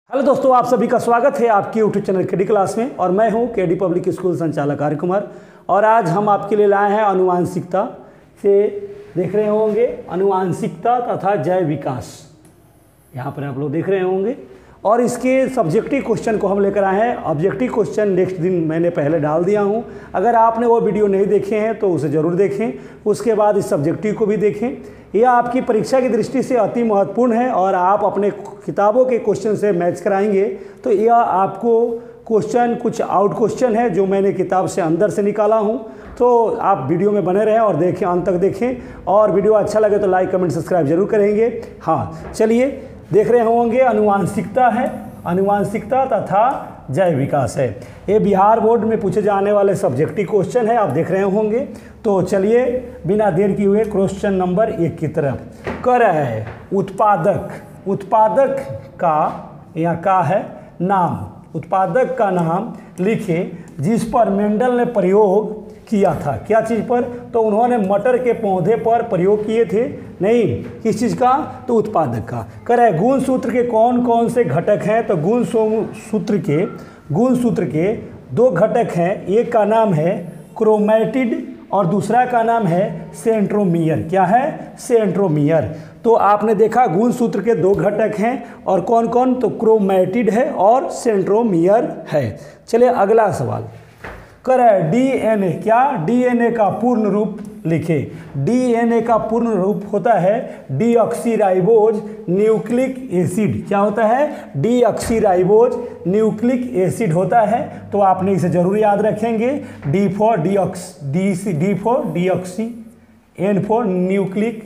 Hello दोस्तों, आप सभी का स्वागत है आपके यूट्यूब चैनल केडी क्लास में। और मैं हूं केडी पब्लिक स्कूल संचालक आर्य कुमार। और आज हम आपके लिए लाए हैं आनुवांशिकता से, देख रहे होंगे आनुवांशिकता तथा जैव विकास, यहाँ पर आप लोग देख रहे होंगे। और इसके सब्जेक्टिव क्वेश्चन को हम लेकर आए हैं। ऑब्जेक्टिव क्वेश्चन नेक्स्ट दिन मैंने पहले डाल दिया हूँ, अगर आपने वो वीडियो नहीं देखे हैं तो उसे ज़रूर देखें। उसके बाद इस सब्जेक्टिव को भी देखें। यह आपकी परीक्षा की दृष्टि से अति महत्वपूर्ण है और आप अपने किताबों के क्वेश्चन से मैच कराएंगे तो यह आपको क्वेश्चन कुछ आउट क्वेश्चन है जो मैंने किताब से अंदर से निकाला हूँ। तो आप वीडियो में बने रहें और देखें, अंत तक देखें। और वीडियो अच्छा लगे तो लाइक कमेंट सब्सक्राइब जरूर करेंगे। हाँ, चलिए देख रहे होंगे आनुवांशिकता है, आनुवांशिकता तथा जैव विकास है। ये बिहार बोर्ड में पूछे जाने वाले सब्जेक्टिव क्वेश्चन है, आप देख रहे होंगे। तो चलिए बिना देर किए हुए क्वेश्चन नंबर 1 की तरफ कर रहा है। उत्पादक, उत्पादक का या का है नाम, उत्पादक का नाम लिखे जिस पर मेंडल ने प्रयोग किया था। क्या चीज़ पर? तो उन्होंने मटर के पौधे पर प्रयोग किए थे। नहीं, किस चीज़ का? तो उत्पादक का। कह रहे गुण सूत्र के कौन कौन से घटक हैं? तो गुण सूत्र के 2 घटक हैं। एक का नाम है क्रोमैटिड और दूसरा का नाम है सेंट्रोमियर। क्या है? सेंट्रोमियर। तो आपने देखा गुण सूत्र के 2 घटक हैं और कौन कौन? तो क्रोमैटिड है और सेंट्रोमियर है। चलिए अगला सवाल कर डीएनए। क्या? डीएनए का पूर्ण रूप लिखे। डीएनए का पूर्ण रूप होता है डीऑक्सीराइबोज न्यूक्लिक एसिड। क्या होता है? डीऑक्सीराइबोज न्यूक्लिक एसिड होता है। तो आपने इसे जरूर याद रखेंगे। D for deoxy, N for nucleic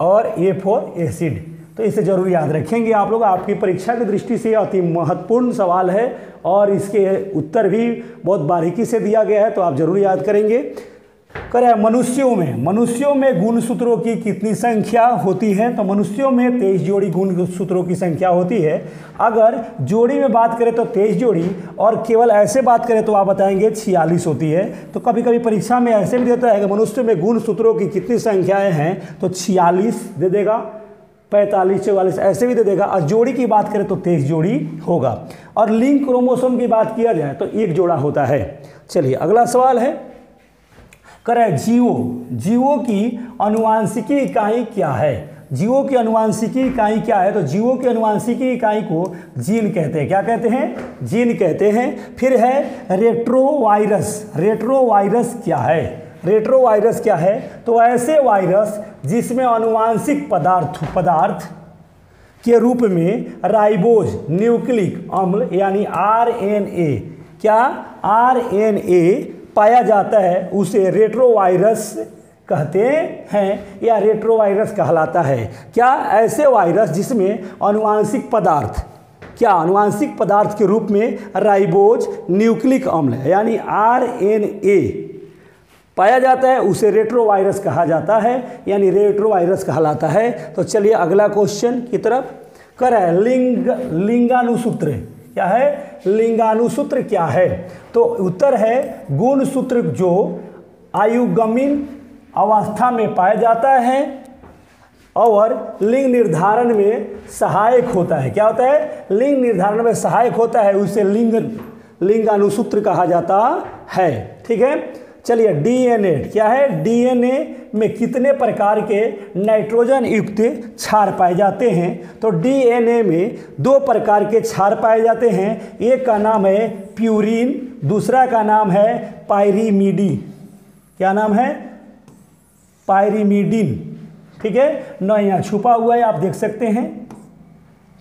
और ए फॉर एसिड। तो इसे जरूर याद रखेंगे आप लोग। आपकी परीक्षा की दृष्टि से अति महत्वपूर्ण सवाल है और इसके उत्तर भी बहुत बारीकी से दिया गया है, तो आप जरूर याद करेंगे। करें मनुष्यों में गुणसूत्रों की कितनी संख्या होती है? तो मनुष्यों में 23 जोड़ी गुणसूत्रों की संख्या होती है। अगर जोड़ी में बात करें तो 23 जोड़ी, और केवल ऐसे बात करें तो आप बताएंगे 46 होती है। तो कभी कभी परीक्षा में ऐसे भी देता है कि मनुष्य में गुणसूत्रों की कितनी संख्याएं हैं, तो 46 दे देगा, 45, 44 ऐसे भी दे देगा। और जोड़ी की बात करें तो 23 जोड़ी होगा। और लिंक क्रोमोसोम की बात किया जाए तो 1 जोड़ा होता है। चलिए अगला सवाल है, करें जीवों की आनुवांशिकी इकाई क्या है? जीवों की आनुवांशिकी इकाई क्या है? तो जीवों की आनुवांशिकी इकाई को जीन कहते हैं। क्या कहते हैं? जीन कहते हैं। फिर है रेट्रोवायरस। रेट्रोवायरस क्या है? रेट्रोवायरस क्या है? तो ऐसे वायरस जिसमें आनुवांशिक पदार्थ के रूप में राइबोज न्यूक्लिक अम्ल यानी आरएनए, क्या? आरएनए पाया जाता है, उसे रेट्रोवायरस कहते हैं या रेट्रोवायरस कहलाता है। क्या? ऐसे वायरस जिसमें आनुवांशिक पदार्थ, क्या? आनुवांशिक पदार्थ के रूप में राइबोज न्यूक्लिक अम्ल यानी आरएनए पाया जाता है, उसे रेट्रोवायरस कहा जाता है, यानी रेट्रोवायरस कहलाता है। तो चलिए अगला क्वेश्चन की तरफ कर है। लिंगानुसूत्र क्या है? लिंगानुसूत्र क्या है? तो उत्तर है गुणसूत्र जो आयुगमिन अवस्था में पाया जाता है और लिंग निर्धारण में सहायक होता है। क्या होता है? लिंग निर्धारण में सहायक होता है, उसे लिंगानुसूत्र कहा जाता है। ठीक है। चलिए डीएनए क्या है? डीएनए में कितने प्रकार के नाइट्रोजन युक्त क्षार पाए जाते हैं? तो डीएनए में 2 प्रकार के क्षार पाए जाते हैं। एक का नाम है प्यूरिन, दूसरा का नाम है पायरीमिडी। क्या नाम है? पायरीमिडीन। ठीक है ना, यहाँ छुपा हुआ है, आप देख सकते हैं।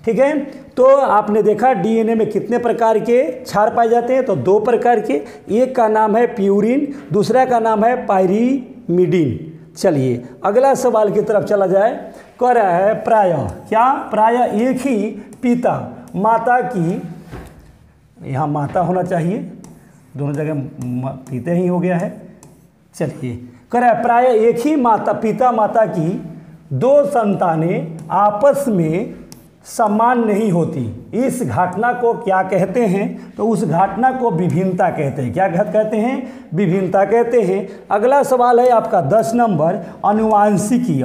ठीक है। तो आपने देखा डीएनए में कितने प्रकार के क्षार पाए जाते हैं? तो 2 प्रकार के। एक का नाम है प्यूरिन, दूसरा का नाम है पायरीमिडीन। चलिए अगला सवाल की तरफ चला जाए। कह रहा है प्रायः, क्या? प्रायः एक ही पिता माता की, यहाँ माता होना चाहिए, दोनों जगह पिता ही हो गया है। चलिए कह रहा है प्रायः एक ही पिता माता की 2 संतानें आपस में समान नहीं होती। इस घटना को क्या कहते हैं? तो उस घटना को विभिन्नता कहते हैं। क्या कहते हैं? विभिन्नता कहते हैं। अगला सवाल है आपका 10 नंबर, आनुवांशिकी।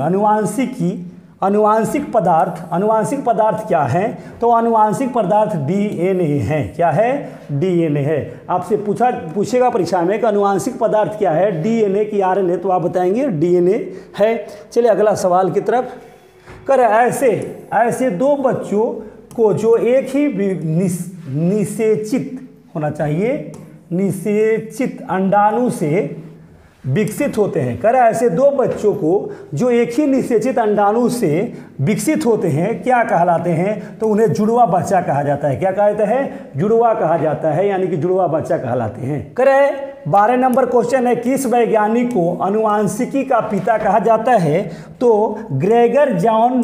अनुवांशिक पदार्थ क्या है? तो अनुवांशिक पदार्थ डीएनए है। क्या है? डीएनए है। आपसे पूछेगा परीक्षा में कि अनुवांशिक पदार्थ क्या है, डीएनए की आरएनए, तो आप बताएंगे डीएनए है। चलिए अगला सवाल की तरफ। ऐसे दो बच्चों को जो एक ही निषेचित होना चाहिए, निषेचित अंडाणु से विकसित होते हैं। ऐसे दो बच्चों को जो एक ही निषेचित अंडाणु से विकसित होते हैं क्या कहलाते हैं? तो उन्हें जुड़वा बच्चा कहा जाता है। क्या कहते हैं? जुड़वा कहा जाता है, यानी कि जुड़वा बच्चा कहलाते हैं। 12 नंबर क्वेश्चन है, किस वैज्ञानिक को अनुवांशिकी का पिता कहा जाता है? तो ग्रेगर जॉन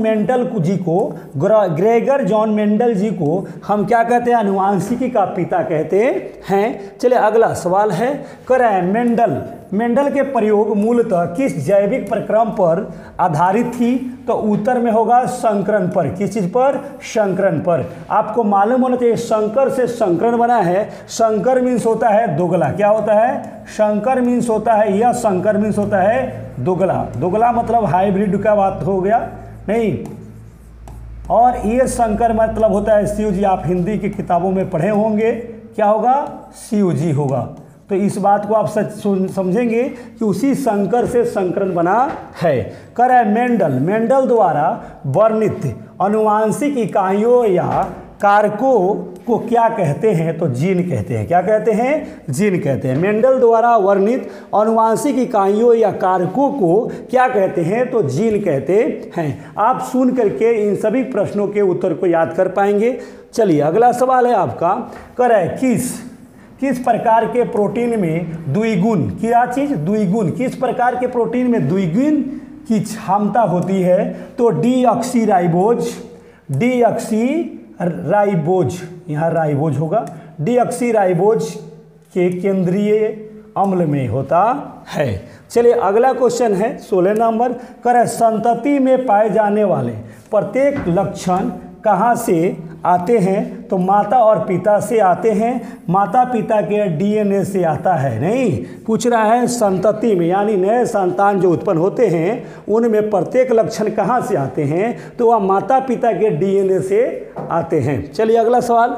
मेंडल जी को हम क्या कहते हैं? अनुवांशिकी का पिता कहते हैं। चलिए अगला सवाल है, मेंडल के प्रयोग मूलतः किस जैविक प्रक्रम पर आधारित थी? तो उत्तर में होगा संकरण पर। किस चीज पर? संकरण पर। आपको मालूम होना चाहिए संकर से संकरण बना है। संकर मीन्स होता है दोगला। क्या होता है? संकर मीन्स होता है, या संकर मीन्स होता है दोगला। दोगला मतलब हाइब्रिड का बात हो गया नहीं। और ये संकर मतलब होता है शिव जी। आप हिंदी की किताबों में पढ़े होंगे, क्या होगा? शिव जी होगा। तो इस बात को आप समझेंगे कि उसी संकर से संकरण बना है। मेंडल द्वारा वर्णित अनुवांशिक इकाइयों या कारकों को क्या कहते हैं? तो जीन कहते हैं। क्या कहते हैं? जीन कहते हैं। मेंडल द्वारा वर्णित अनुवांशिक इकाइयों या कारकों को क्या कहते हैं? तो जीन कहते हैं। आप सुन करके इन सभी प्रश्नों के उत्तर को याद कर पाएंगे। चलिए अगला सवाल है आपका, किस प्रकार के प्रोटीन में द्विगुण, क्या चीज? द्विगुण। किस प्रकार के प्रोटीन में द्विगुण की क्षमता होती है? तो डीऑक्सीराइबोज, यहाँ राइबोज होगा, डीऑक्सीराइबोज के केंद्रीय अम्ल में होता है। चलिए अगला क्वेश्चन है 16 नंबर, संतति में पाए जाने वाले प्रत्येक लक्षण कहाँ से आते हैं? तो माता और पिता से आते हैं। माता पिता के डीएनए से आता है। नहीं, पूछ रहा है संतति में, यानी नए संतान जो उत्पन्न होते हैं उनमें प्रत्येक लक्षण कहाँ से आते हैं? तो वह माता पिता के डीएनए से आते हैं। चलिए अगला सवाल,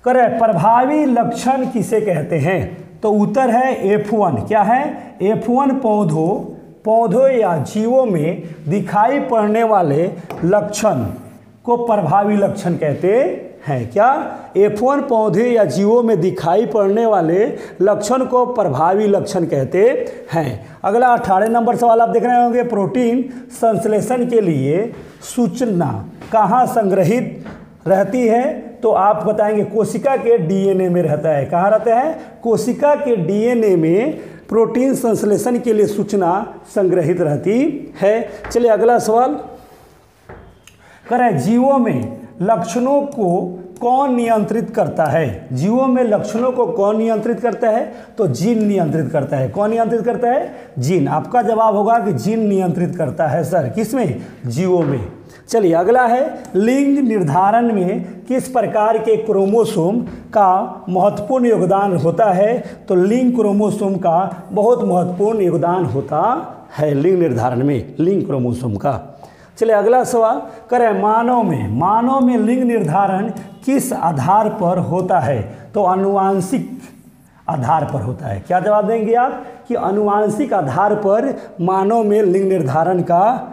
प्रभावी लक्षण किसे कहते हैं? तो उत्तर है F1। क्या है? F1 पौधों या जीवों में दिखाई पड़ने वाले लक्षण को प्रभावी लक्षण कहते हैं। क्या? F1 पौधे या जीवों में दिखाई पड़ने वाले लक्षण को प्रभावी लक्षण कहते हैं। अगला 18 नंबर सवाल आप देख रहे होंगे, प्रोटीन संश्लेषण के लिए सूचना कहाँ संग्रहित रहती है? तो आप बताएंगे कोशिका के डीएनए में रहता है। कहाँ रहता है? कोशिका के डीएनए में प्रोटीन संश्लेषण के लिए सूचना संग्रहित रहती है। चलिए अगला सवाल, जीवों में लक्षणों को कौन नियंत्रित करता है? जीवों में लक्षणों को कौन नियंत्रित करता है? तो जीन नियंत्रित करता है। कौन नियंत्रित करता है? जीन। आपका जवाब होगा कि जीन नियंत्रित करता है सर। किसमें? जीवों में। चलिए अगला है, लिंग निर्धारण में किस प्रकार के क्रोमोसोम का महत्वपूर्ण योगदान होता है? तो लिंग क्रोमोसोम का बहुत महत्वपूर्ण योगदान होता है लिंग निर्धारण में, लिंग क्रोमोसोम का। चलिए अगला सवाल, मानव में लिंग निर्धारण किस आधार पर होता है? तो अनुवांशिक आधार पर होता है। क्या जवाब देंगे आप? कि अनुवांशिक आधार पर मानव में लिंग निर्धारण का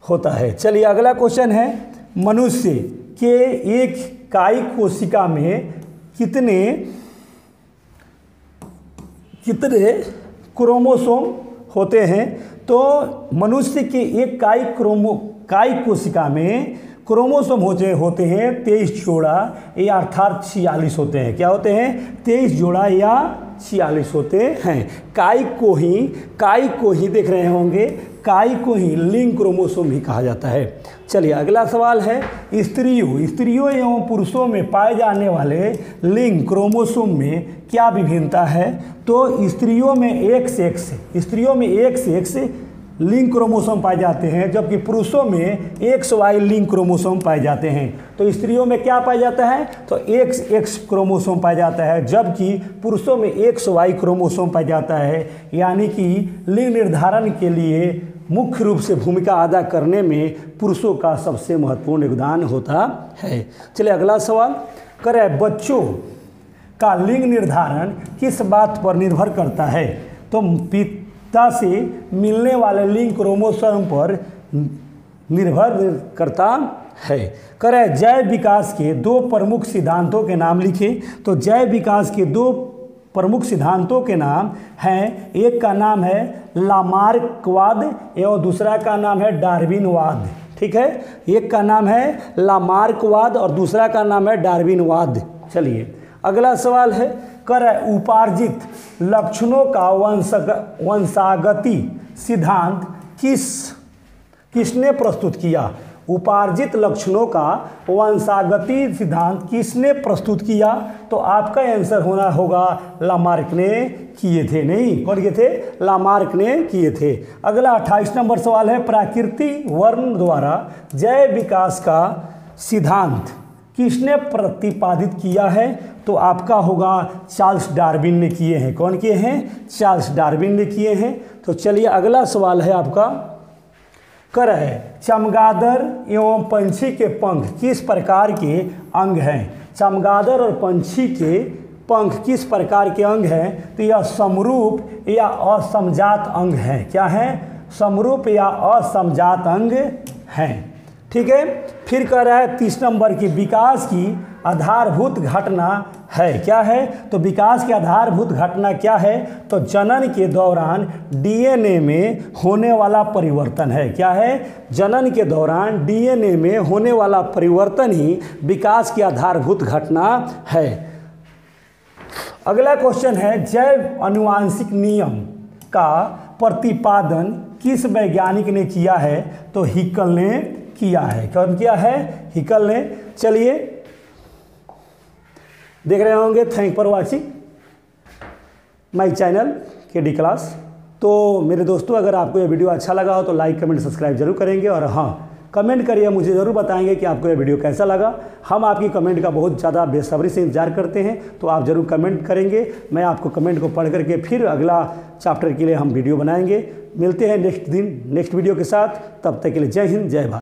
होता है। चलिए अगला क्वेश्चन है, मनुष्य के एक कायिक कोशिका में कितने क्रोमोसोम होते हैं? तो मनुष्य के एक कायिक कोशिका में क्रोमोसोम होते हैं 23 जोड़ा, या अर्थात 46 होते हैं। क्या होते हैं? 23 जोड़ा या 46 होते हैं। कायिक को ही देख रहे होंगे, कायिक को ही लिंग क्रोमोसोम भी कहा जाता है। चलिए अगला सवाल है, स्त्रियों एवं पुरुषों में पाए जाने वाले लिंग क्रोमोसोम में क्या विभिन्नता है? तो स्त्रियों में एक से X लिंग क्रोमोसोम पाए जाते हैं, जबकि पुरुषों में XY लिंग क्रोमोसोम पाए जाते हैं। तो स्त्रियों में क्या पाया जाता है? तो XX क्रोमोसोम पाया जाता है, जबकि पुरुषों में XY क्रोमोसोम पाया जाता है। यानी कि लिंग निर्धारण के लिए मुख्य रूप से भूमिका अदा करने में पुरुषों का सबसे महत्वपूर्ण योगदान होता है। चलिए अगला सवाल करें, बच्चों का लिंग निर्धारण किस बात पर निर्भर करता है? तो पिता से मिलने वाले लिंग क्रोमोसोम पर निर्भर करता है। करें, जैव विकास के दो प्रमुख सिद्धांतों के नाम लिखें। तो जैव विकास के दो प्रमुख सिद्धांतों के नाम हैं, एक का नाम है लामार्कवाद एवं दूसरा का नाम है डार्विनवाद। ठीक है, एक का नाम है लामार्कवाद और दूसरा का नाम है डार्विनवाद। चलिए अगला सवाल है, करें, उपार्जित लक्षणों का वंशागति सिद्धांत किसने प्रस्तुत किया? उपार्जित लक्षणों का वंशागति सिद्धांत किसने प्रस्तुत किया? तो आपका आंसर होना होगा लामार्क ने किए थे। नहीं, कौन किए थे? लामार्क ने किए थे। अगला 28 नंबर सवाल है, प्राकृतिक वर्ण द्वारा जैव विकास का सिद्धांत किसने प्रतिपादित किया है? तो आपका होगा चार्ल्स डार्विन ने किए हैं। कौन किए हैं? चार्ल्स डार्विन ने किए हैं। तो चलिए अगला सवाल है आपका, करें, चमगादड़ एवं पंछी के पंख किस प्रकार के अंग हैं? चमगादड़ और पंछी के पंख किस प्रकार के अंग हैं? तो यह समरूप या असमजात अंग हैं। क्या है? समरूप या असमजात अंग हैं। ठीक है, फिर कह रहा है 30 नंबर की विकास की आधारभूत घटना है। क्या है? तो विकास की आधारभूत घटना क्या है? तो जनन के दौरान डीएनए में होने वाला परिवर्तन है। क्या है? जनन के दौरान डीएनए में होने वाला परिवर्तन ही विकास की आधारभूत घटना है। अगला क्वेश्चन है, जैव आनुवांशिक नियम का प्रतिपादन किस वैज्ञानिक ने किया है? तो हिकल ने किया है। कौन किया है? हिकल ने। चलिए देख रहे होंगे, thank for watching my channel KD class. तो मेरे दोस्तों, अगर आपको यह वीडियो अच्छा लगा हो तो लाइक कमेंट सब्सक्राइब जरूर करेंगे और हाँ, कमेंट करिए, मुझे ज़रूर बताएंगे कि आपको यह वीडियो कैसा लगा। हम आपकी कमेंट का बहुत ज़्यादा बेसब्री से इंतजार करते हैं, तो आप ज़रूर कमेंट करेंगे। मैं आपको कमेंट को पढ़ करके फिर अगला चैप्टर के लिए हम वीडियो बनाएंगे। मिलते हैं नेक्स्ट वीडियो के साथ। तब तक के लिए जय हिंद, जय भारत।